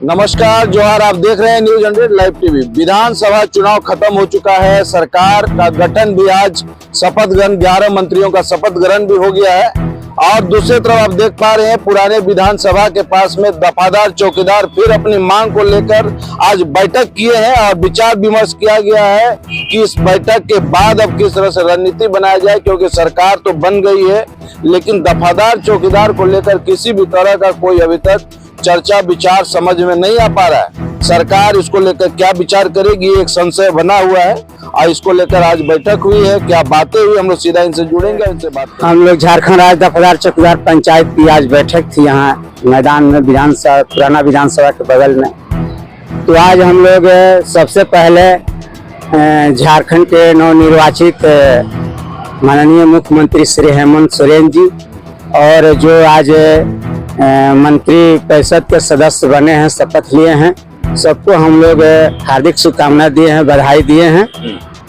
नमस्कार, जोहार। आप देख रहे हैं न्यूज 100 लाइव टीवी। विधानसभा चुनाव खत्म हो चुका है। सरकार का गठन भी आज शपथ ग्रहण 11 मंत्रियों का शपथ ग्रहण भी हो गया है। और दूसरी तरफ आप देख पा रहे हैं पुराने विधानसभा के पास में दफादार चौकीदार फिर अपनी मांग को लेकर आज बैठक किए हैं और विचार विमर्श किया गया है कि इस बैठक के बाद अब किस तरह से रणनीति बनाया जाए, क्योंकि सरकार तो बन गई है लेकिन दफादार चौकीदार को लेकर किसी भी तरह का कोई अभी तक चर्चा विचार समझ में नहीं आ पा रहा है। सरकार इसको लेकर क्या विचार करेगी, एक संशय बना हुआ है और इसको लेकर आज बैठक हुई है। क्या बातें हुई, हम लोग सीधा इनसे जुड़ेंगे, इनसे बात करेंगे। हम लोग झारखंड राज्य दफादार चौकीदार पंचायत की आज बैठक थी यहाँ मैदान में, विधानसभा पुराना विधानसभा के बगल में। तो आज हम लोग सबसे पहले झारखंड के नवनिर्वाचित माननीय मुख्यमंत्री श्री हेमंत सोरेन जी और जो आज मंत्री परिषद के सदस्य बने हैं, शपथ लिए हैं, सबको हम लोग हार्दिक शुभकामनाएं दिए हैं, बधाई दिए हैं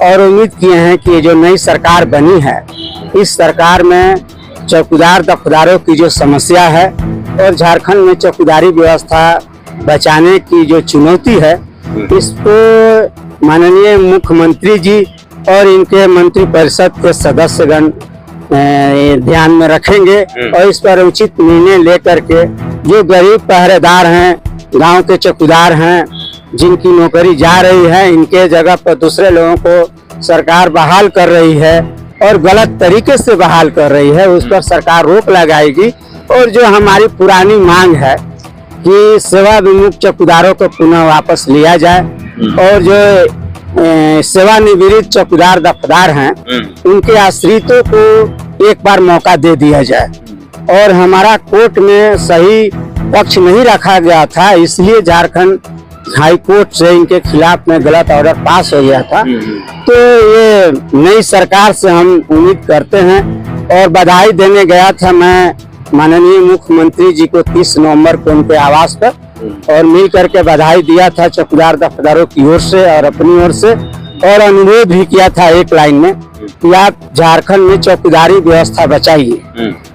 और उम्मीद किए हैं कि जो नई सरकार बनी है इस सरकार में चौकीदार दफादारों की जो समस्या है और झारखंड में चौकीदारी व्यवस्था बचाने की जो चुनौती है इसको माननीय मुख्यमंत्री जी और इनके मंत्री परिषद के सदस्यगण ध्यान में रखेंगे और इस पर उचित निर्णय लेकर के जो गरीब पहरेदार हैं, गांव के चौकीदार हैं, जिनकी नौकरी जा रही है, इनके जगह पर दूसरे लोगों को सरकार बहाल कर रही है और गलत तरीके से बहाल कर रही है, उस पर सरकार रोक लगाएगी। और जो हमारी पुरानी मांग है कि सेवा विमुक्त चौकीदारों को पुनः वापस लिया जाए और जो सेवानिवृत्त चौकीदार दफादार हैं उनके आश्रितों को एक बार मौका दे दिया जाए। और हमारा कोर्ट में सही पक्ष नहीं रखा गया था, इसलिए झारखंड हाई कोर्ट से इनके खिलाफ में गलत ऑर्डर पास हो गया था। तो ये नई सरकार से हम उम्मीद करते हैं और बधाई देने गया था मैं माननीय मुख्यमंत्री जी को 30 नवंबर को उनके आवास पर और मिल करके बधाई दिया था चौकीदार दफादारों की ओर से और अपनी ओर से, और अनुरोध भी किया था एक लाइन में कि आप झारखंड में चौकीदारी व्यवस्था बचाइए।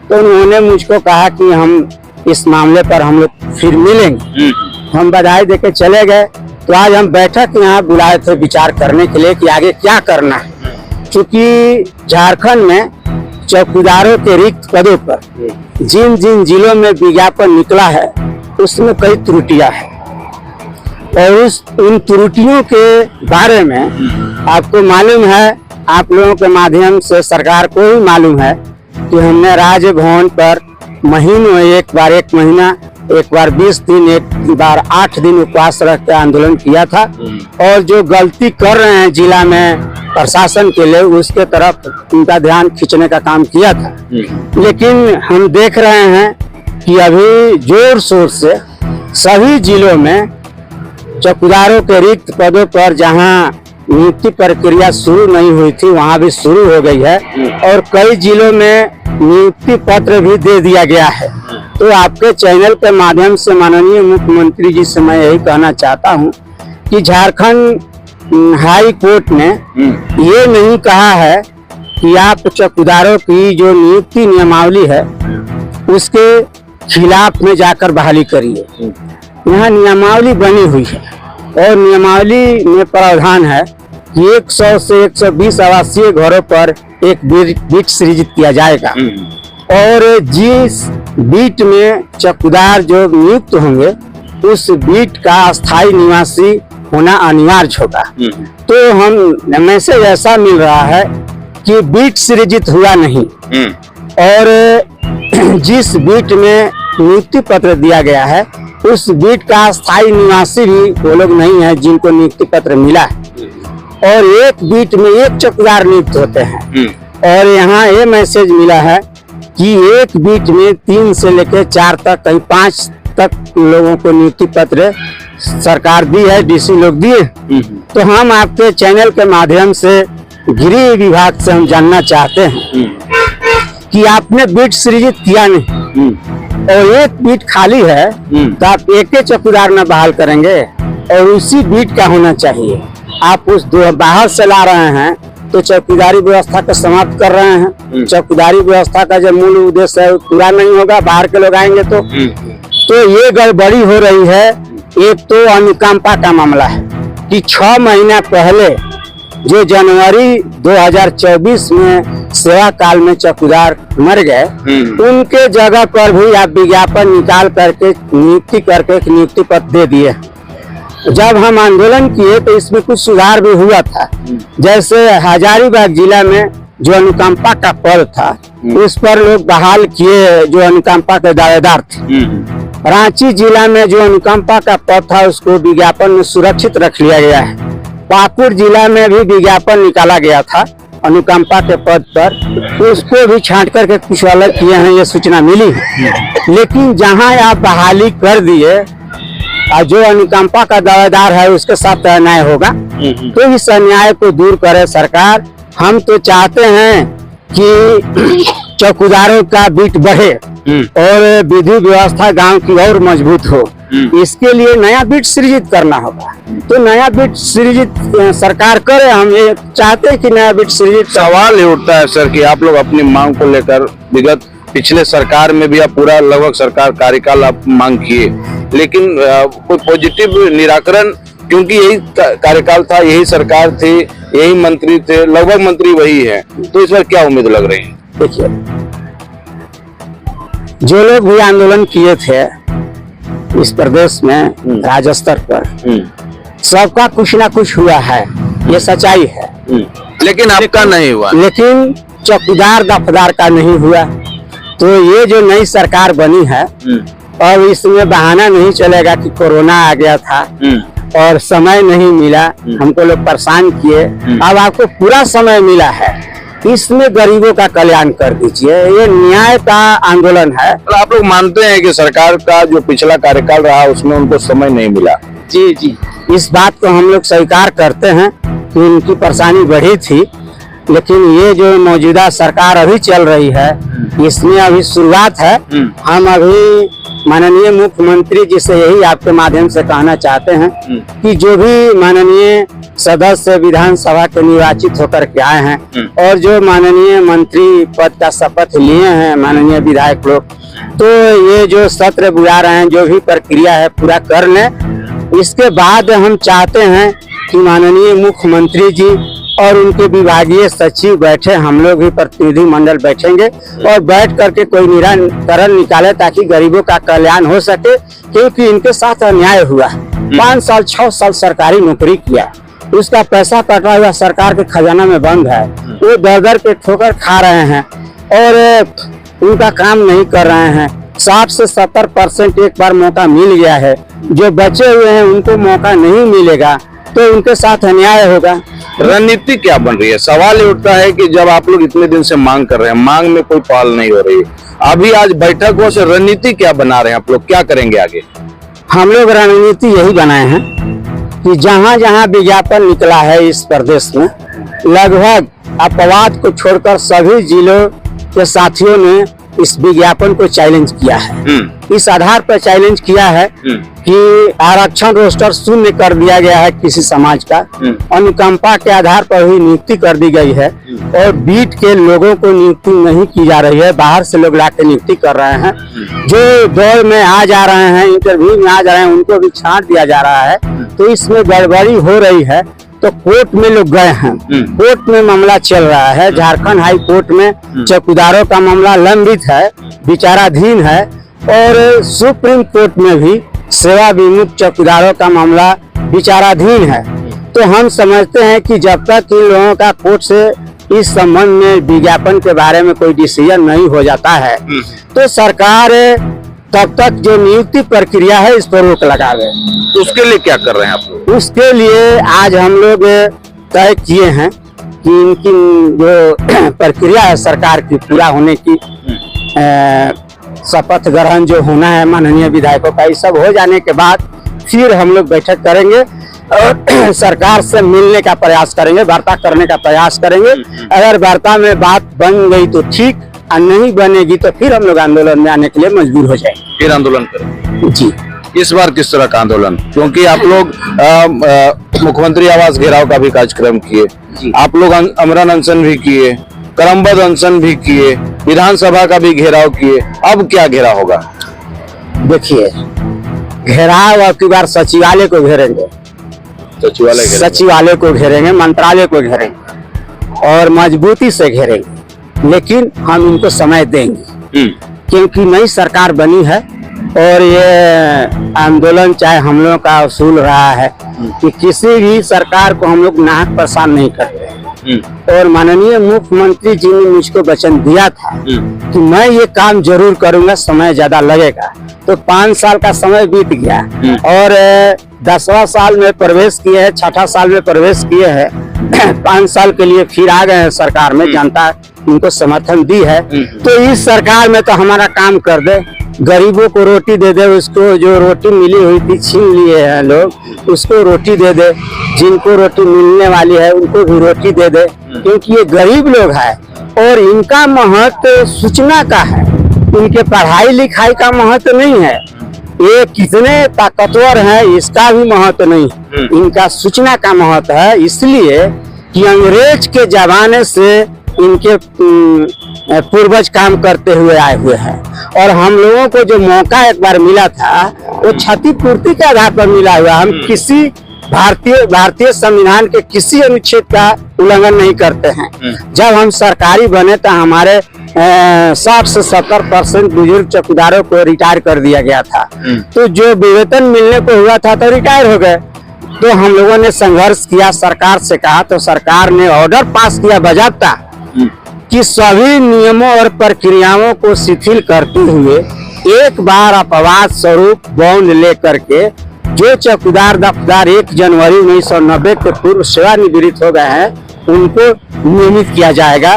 तो उन्होंने मुझको कहा कि हम इस मामले पर हम लोग फिर मिलेंगे। हम बधाई देके चले गए। तो आज हम बैठक यहाँ बुलाए थे विचार करने के लिए कि आगे क्या करना है, क्योंकि झारखंड में चौकीदारों के रिक्त पदों पर जिन जिन जिलों में विज्ञापन निकला है उसमें कई त्रुटियां हैं और उन त्रुटियों के बारे में आपको मालूम है, आप लोगों के माध्यम से सरकार को ही मालूम है कि हमने राजभवन पर महीनों एक महीना, एक बार 20 दिन, एक बार 8 दिन उपवास रख के आंदोलन किया था और जो गलती कर रहे हैं जिला में प्रशासन के लिए उसके तरफ उनका ध्यान खींचने का काम किया था। लेकिन हम देख रहे हैं कि अभी जोर शोर से सभी जिलों में चौकीदारों के रिक्त पदों पर जहां नियुक्ति प्रक्रिया शुरू नहीं हुई थी वहां भी शुरू हो गई है और कई जिलों में नियुक्ति पत्र भी दे दिया गया है। तो आपके चैनल के माध्यम से माननीय मुख्यमंत्री जी से मैं यही कहना चाहता हूं कि झारखंड हाई कोर्ट ने ये नहीं कहा है कि आप चौकीदारों की जो नियुक्ति नियमावली है उसके खिलाफ में जाकर बहाली करिए। यहाँ नियमावली बनी हुई है और नियमावली में प्रावधान है कि 100 से 120 आवासीय घरों पर एक बीट सृजित किया जाएगा और जिस बीट में चौकीदार जो नियुक्त होंगे उस बीट का अस्थायी निवासी होना अनिवार्य होगा। तो हम मैसेज ऐसा मिल रहा है कि बीट सृजित हुआ नहीं और जिस बीट में नियुक्ति पत्र दिया गया है उस बीट का स्थायी निवासी भी वो लोग नहीं है जिनको नियुक्ति पत्र मिला है और एक बीट में एक चौकीदार नियुक्त होते हैं। और यहाँ ये मैसेज मिला है कि एक बीट में 3 से लेकर 4 तक, कहीं 5 तक लोगों को नियुक्ति पत्र सरकार दी है, डीसी लोग दिए। तो हम आपके चैनल के माध्यम से गृह विभाग से हम जानना चाहते हैं कि आपने बीट सृजित किया नहीं और एक बीट खाली है तो आप एक चौकीदार न बहाल करेंगे और उसी बीट का होना चाहिए। आप उस बाहर से ला रहे हैं तो चौकीदारी व्यवस्था को समाप्त कर रहे हैं। चौकीदारी व्यवस्था का जो मूल उद्देश्य है पूरा नहीं होगा, बाहर के लोग आएंगे तो ये गड़बड़ी हो रही है एक तो अनुकंपा का मामला है कि 6 महीना पहले जो जनवरी 2024 में सेवा काल में चौकीदार मर गए, उनके जगह पर भी आप विज्ञापन निकाल करके नियुक्ति करके एक नियुक्ति पत्र दे दिए। जब हम आंदोलन किए तो इसमें कुछ सुधार भी हुआ था। जैसे हजारीबाग जिला में जो अनुकंपा का पद था उस पर लोग बहाल किए जो अनुकंपा के दावेदार थे। रांची जिला में जो अनुकंपा का पद था उसको विज्ञापन में सुरक्षित रख लिया गया है। पाकुड़ जिला में भी विज्ञापन निकाला गया था अनुकंपा के पद पर, उसको भी छांट करके कुछ अलग किए हैं, ये सूचना मिली है। लेकिन जहां आप बहाली कर दिए और जो अनुकंपा का दावेदार है उसके साथ अन्याय होगा, तो इस अन्याय को दूर करे सरकार। हम तो चाहते हैं कि चौकीदारों का बीट बढ़े और विधि व्यवस्था गांव की और मजबूत हो। इसके लिए नया बीट सृजित करना होगा, तो नया बीट सृजित सरकार करे। हम ये चाहते हैं कि नया बीट सृजित। सवाल ये उठता है सर कि आप लोग अपनी मांग को लेकर विगत पिछले सरकार में भी आप पूरा लगभग सरकार कार्यकाल आप मांग किए, लेकिन कोई पॉजिटिव निराकरण, क्योंकि यही कार्यकाल था, यही सरकार थी, यही मंत्री थे, लगभग मंत्री वही है, तो इस बार क्या उम्मीद लग रही है? देखिए, जो लोग भी आंदोलन किए थे इस प्रदेश में राज्य स्तर पर, सबका कुछ ना कुछ हुआ है, ये सच्चाई है। लेकिन आपका नहीं हुआ। लेकिन चौकीदार दफदार का नहीं हुआ। तो ये जो नई सरकार बनी है, अब इसमें बहाना नहीं चलेगा कि कोरोना आ गया था और समय नहीं मिला, हमको लोग परेशान किए। अब आपको पूरा समय मिला है, इसमें गरीबों का कल्याण कर दीजिए। ये न्याय का आंदोलन है। तो आप लोग मानते हैं कि सरकार का जो पिछला कार्यकाल रहा उसमें उनको समय नहीं मिला? जी जी, इस बात को हम लोग स्वीकार करते हैं कि उनकी परेशानी बढ़ी थी, लेकिन ये जो मौजूदा सरकार अभी चल रही है इसमें अभी शुरुआत है। हम अभी माननीय मुख्यमंत्री जी से यही आपके माध्यम से कहना चाहते हैं कि जो भी माननीय सदस्य विधानसभा के निर्वाचित होकर के आए हैं और जो माननीय मंत्री पद का शपथ लिए हैं माननीय विधायक लोग, तो ये जो सत्र बुला रहे हैं, जो भी प्रक्रिया है पूरा कर लें। इसके बाद हम चाहते हैं कि माननीय मुख्यमंत्री जी और उनके विभागीय सचिव बैठे, हम लोग भी प्रतिनिधि मंडल बैठेंगे और बैठ करके कोई निराकरण निकाले ताकि गरीबों का कल्याण हो सके। क्योंकि इनके साथ अन्याय हुआ, 5 साल 6 साल सरकारी नौकरी किया, उसका पैसा कटा हुआ सरकार के खजाना में बंद है, वो दर पे ठोकर खा रहे हैं और उनका काम नहीं कर रहे हैं। 60 से 70% एक बार मौका मिल गया है, जो बचे हुए हैं उनको मौका नहीं मिलेगा, तो उनके साथ अन्याय होगा। रणनीति क्या बन रही है? सवाल ये उठता है कि जब आप लोग इतने दिन से मांग कर रहे हैं, मांग में कोई पहल नहीं हो रही है, अभी आज बैठक हो, से रणनीति क्या बना रहे हैं आप लोग, क्या करेंगे आगे? हम लोग रणनीति यही बनाए हैं कि जहां जहां विज्ञापन निकला है इस प्रदेश में, लगभग अपवाद को छोड़कर सभी जिलों के साथियों ने इस विज्ञापन को चैलेंज किया है। इस आधार पर चैलेंज किया है कि आरक्षण रोस्टर शून्य कर दिया गया है किसी समाज का, अनुकंपा के आधार पर ही नियुक्ति कर दी गई है और बीट के लोगों को नियुक्ति नहीं की जा रही है, बाहर से लोग लाके नियुक्ति कर रहे हैं। जो दौड़ में आ जा रहे हैं, इंटरव्यू में आ जा रहे हैं, उनको भी छांट दिया जा रहा है। तो इसमें गड़बड़ी हो रही है, तो कोर्ट में लोग गए हैं, कोर्ट में मामला चल रहा है। झारखंड हाई कोर्ट में चौकीदारों का मामला लंबित है, विचाराधीन है, और सुप्रीम कोर्ट में भी सेवा विमुक्त चौकीदारों का मामला विचाराधीन है। तो हम समझते हैं कि जब तक इन लोगों का कोर्ट से इस संबंध में विज्ञापन के बारे में कोई डिसीजन नहीं हो जाता है, तो सरकार तब तक जो नियुक्ति प्रक्रिया है इस पर रोक लगावे। तो उसके लिए क्या कर रहे हैं आप लोग? उसके लिए आज हम लोग तय किए हैं कि इनकी जो प्रक्रिया है सरकार की पूरा होने की, शपथ ग्रहण जो होना है माननीय विधायकों का, ये सब हो जाने के बाद फिर हम लोग बैठक करेंगे और सरकार से मिलने का प्रयास करेंगे, वार्ता करने का प्रयास करेंगे। अगर वार्ता में बात बन गई तो ठीक, और नहीं बनेगी तो फिर हम लोग आंदोलन में आने के लिए मजबूर हो जाएंगे। फिर आंदोलन करेंगे जी। इस बार किस तरह का आंदोलन? क्योंकि आप लोग मुख्यमंत्री आवास घेराव का भी कार्यक्रम किए, आप लोग अमरन अनशन भी किए, करमबद्ध अनशन भी किए, विधानसभा का भी घेराव किए, अब क्या घेराव होगा? देखिए, घेराव अब की बार सचिवालय को घेरेंगे, सचिवालय को घेरेंगे, मंत्रालय को घेरेंगे और मजबूती से घेरेंगे, लेकिन हम इनको समय देंगे क्योंकि नई सरकार बनी है और ये आंदोलन चाहे हम लोगों का उसूल रहा है कि किसी भी सरकार को हम लोग नाहक परेशान नहीं करते। और माननीय मुख्यमंत्री जी ने मुझको वचन दिया था कि मैं ये काम जरूर करूंगा, समय ज्यादा लगेगा। तो 5 साल का समय बीत गया और 10वां साल में प्रवेश किए हैं, 6ठा साल में प्रवेश किए हैं, 5 साल के लिए फिर आ गए हैं सरकार में, जनता उनको समर्थन दी है। तो इस सरकार में तो हमारा काम कर दे, गरीबों को रोटी दे दे, उसको जो रोटी मिली हुई थी छीन लिए हैं लोग, उसको रोटी दे दे, जिनको रोटी मिलने वाली है उनको भी रोटी दे दे, क्योंकि ये गरीब लोग हैं और इनका महत्व सूचना का है, इनके पढ़ाई लिखाई का महत्व नहीं है, ये कितने ताकतवर हैं इसका भी महत्व नहीं, इनका सूचना का महत्व है। इसलिए कि अंग्रेज के जमाने से इनके पूर्वज काम करते हुए आए हुए हैं और हम लोगों को जो मौका एक बार मिला था वो क्षतिपूर्ति के आधार पर मिला हुआ। हम किसी भारतीय संविधान के किसी अनुच्छेद का उल्लंघन नहीं करते हैं। जब हम सरकारी बने तो हमारे 60 से 70% बुजुर्ग चौकीदारों को रिटायर कर दिया गया था, तो जो वेतन मिलने को हुआ था तो रिटायर हो गए। तो हम लोगों ने संघर्ष किया, सरकार से कहा, तो सरकार ने ऑर्डर पास किया बाज़ाब्ता कि सभी नियमों और प्रक्रियाओं को शिथिल करते हुए एक बार अपवाद स्वरूप बॉन्ड लेकर के जो चौकीदार दफ्तार 1 जनवरी 1990 के पूर्व सेवानिवृत्त हो गए हैं उनको नियमित किया जाएगा।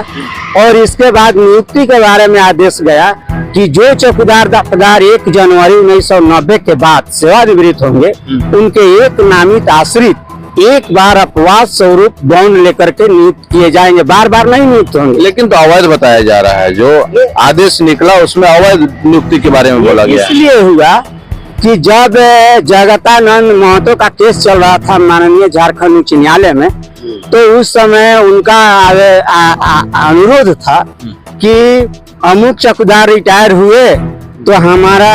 और इसके बाद नियुक्ति के बारे में आदेश गया कि जो चौकीदार दफ्तार 1 जनवरी 1990 के बाद सेवानिवृत्त होंगे उनके एक नामित आश्रित एक बार अपवाद स्वरूप बॉन्ड लेकर के नियुक्त किए जाएंगे, बार बार नहीं नियुक्त होंगे। लेकिन तो अवैध बताया जा रहा है, जो आदेश निकला उसमें अवैध नियुक्ति के बारे में बोला गया। इसलिए हुआ कि जब जगतानंद महतो का केस चल रहा था माननीय झारखंड उच्च न्यायालय में, तो उस समय उनका अनुरोध था कि अमुक चौकीदार रिटायर हुए तो हमारा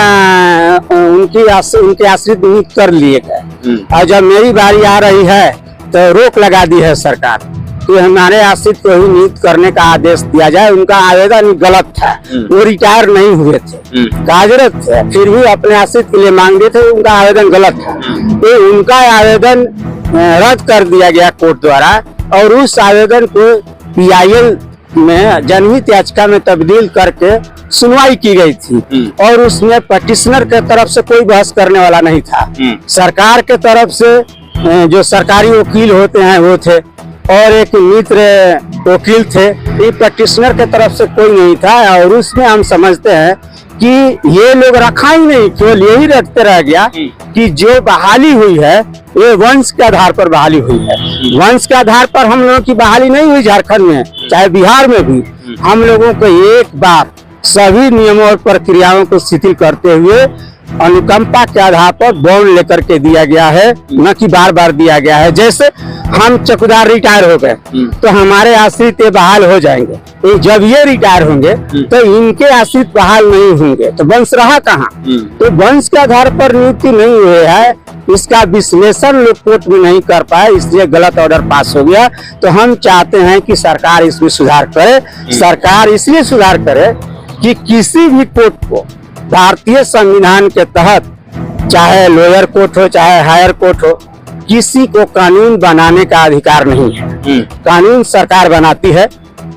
उनके आश्रित नियुक्त कर लिए गए, और जब मेरी बारी आ रही है तो रोक लगा दी है सरकार कि हमारे आश्रित को ही नियुक्त करने का आदेश दिया जाए। उनका आवेदन गलत था, वो रिटायर नहीं हुए थे, कार्यरत थे, फिर भी अपने आश्रित के लिए मांगे थे, उनका आवेदन गलत था, तो उनका आवेदन रद्द कर दिया गया कोर्ट द्वारा और उस आवेदन को PIL में जनहित याचिका में तब्दील करके सुनवाई की गई थी और उसमें पटिशनर के तरफ से कोई बहस करने वाला नहीं था। सरकार के तरफ से जो सरकारी वकील होते हैं वो थे और एक मित्र वकील थे, ये पटिशनर के तरफ से कोई नहीं था। और उसमें हम समझते हैं कि ये लोग रखा ही नहीं, केवल यही रखते रह गया कि जो बहाली हुई है ये वंश के आधार पर बहाली हुई है। वंश के आधार पर हम लोगों की बहाली नहीं हुई झारखंड में, चाहे बिहार में भी। हम लोगों को एक बार सभी नियमों और प्रक्रियाओं को शिथिल करते हुए अनुकंपा के आधार पर बॉन्ड लेकर के दिया गया है, न कि बार बार दिया गया है। जैसे हम चौकीदार रिटायर हो गए तो हमारे आश्रित बहाल हो जाएंगे, जब ये रिटायर होंगे तो इनके आश्रित बहाल नहीं होंगे, तो वंश रहा कहाँ? तो वंश के आधार पर नियुक्ति नहीं हुई है, इसका विश्लेषण लोग कोर्ट में नहीं कर पाए, इसलिए गलत ऑर्डर पास हो गया। तो हम चाहते हैं कि सरकार इसमें सुधार करे। सरकार इसलिए सुधार करे कि किसी भी कोर्ट को भारतीय संविधान के तहत, चाहे लोअर कोर्ट हो चाहे हायर कोर्ट हो, किसी को कानून बनाने का अधिकार नहीं है। कानून सरकार बनाती है,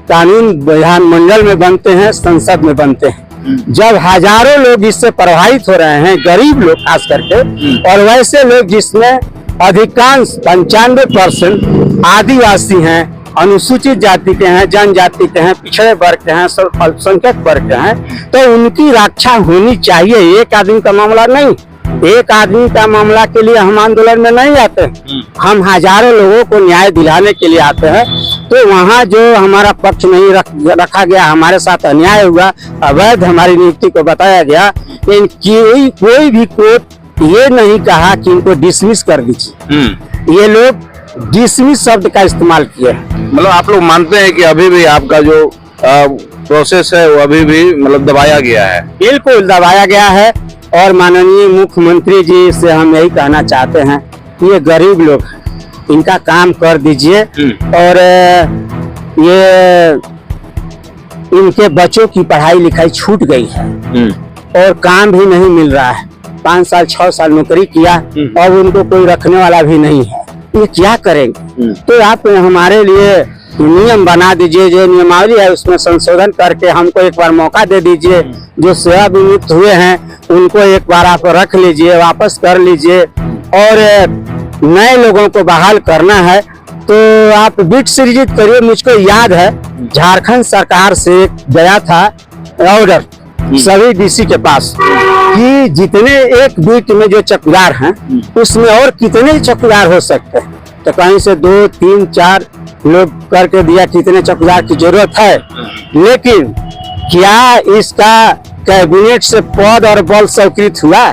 कानून विधानमंडल में बनते हैं, संसद में बनते हैं। जब हजारों लोग इससे प्रभावित हो रहे हैं, गरीब लोग खास करके, और वैसे लोग जिसमें अधिकांश 95% आदिवासी हैं, अनुसूचित जाति के हैं, जनजाति के हैं, पिछड़े वर्ग के हैं, अल्पसंख्यक वर्ग के हैं, तो उनकी रक्षा होनी चाहिए। एक आदमी का मामला नहीं, एक आदमी का मामला के लिए हम आंदोलन में नहीं आते, हम हजारों लोगों को न्याय दिलाने के लिए आते हैं। तो वहाँ जो हमारा पक्ष नहीं रखा गया, हमारे साथ अन्याय हुआ, अवैध हमारी नियुक्ति को बताया गया, लेकिन कोई भी कोर्ट ये नहीं कहा कि इनको डिसमिस कर दीजिए। ये लोग डिसमिस शब्द का इस्तेमाल किया। मतलब आप लोग मानते हैं कि अभी भी आपका जो प्रोसेस है वो अभी भी मतलब दबाया गया है? बिल्कुल दबाया गया है। और माननीय मुख्यमंत्री जी से हम यही कहना चाहते हैं कि ये गरीब लोग हैं, इनका काम कर दीजिए और ये इनके बच्चों की पढ़ाई लिखाई छूट गई है और काम भी नहीं मिल रहा है। 5 साल 6 साल नौकरी किया और उनको कोई रखने वाला भी नहीं है, ये क्या करेंगे? तो आप हमारे लिए नियम बना दीजिए, जो नियमावली है उसमें संशोधन करके हमको एक बार मौका दे दीजिए। जो सेवानिवृत्त हुए हैं उनको एक बार आप रख लीजिए, वापस कर लीजिए और नए लोगों को बहाल करना है तो आप बिट सृजित करिए। मुझको याद है झारखंड सरकार से गया था ऑर्डर सभी डीसी के पास कि जितने एक बीट में जो चौकीदार हैं उसमें और कितने चौकीदार हो सकते हैं, तो कहीं से 2 3 4 लोग करके दिया, कितने चौकीदार की जरूरत है। लेकिन क्या इसका कैबिनेट से पद और बल स्वीकृत हुआ?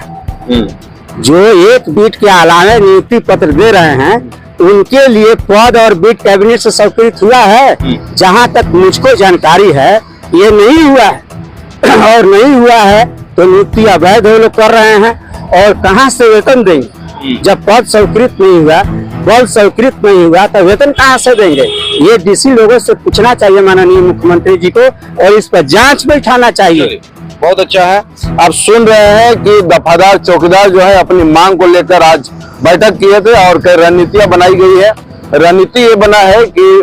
जो एक बीट के अलावा नियुक्ति पत्र दे रहे हैं उनके लिए पद और बीट कैबिनेट से स्वीकृत हुआ है? जहां तक मुझको जानकारी है ये नहीं हुआ है और नहीं हुआ है तो नियुक्ति अवैध लोग कर रहे हैं और कहां से वेतन देंगे? जब पद स्वीकृत नहीं हुआ, बल स्वीकृत नहीं हुआ तो वेतन कहां से देंगे? ये डीसी लोगों से पूछना चाहिए माननीय मुख्यमंत्री जी को और इस पर जांच बैठाना चाहिए। बहुत अच्छा है। आप सुन रहे हैं कि दफादार चौकीदार जो है अपनी मांग को लेकर आज बैठक किए थे और कई रणनीतियां बनाई गई है। रणनीति ये बना है कि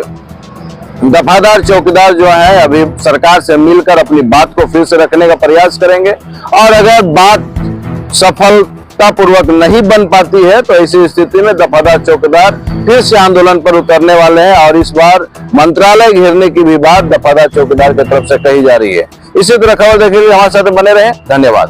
दफादार चौकीदार जो है अभी सरकार से मिलकर अपनी बात को फिर से रखने का प्रयास करेंगे और अगर बात सफलतापूर्वक नहीं बन पाती है तो ऐसी स्थिति में दफादार चौकीदार फिर से आंदोलन पर उतरने वाले हैं और इस बार मंत्रालय घेरने की भी बात दफादार चौकीदार की तरफ से कही जा रही है। इसी तरह खबर देखिए, हमारे साथ बने रहे। धन्यवाद।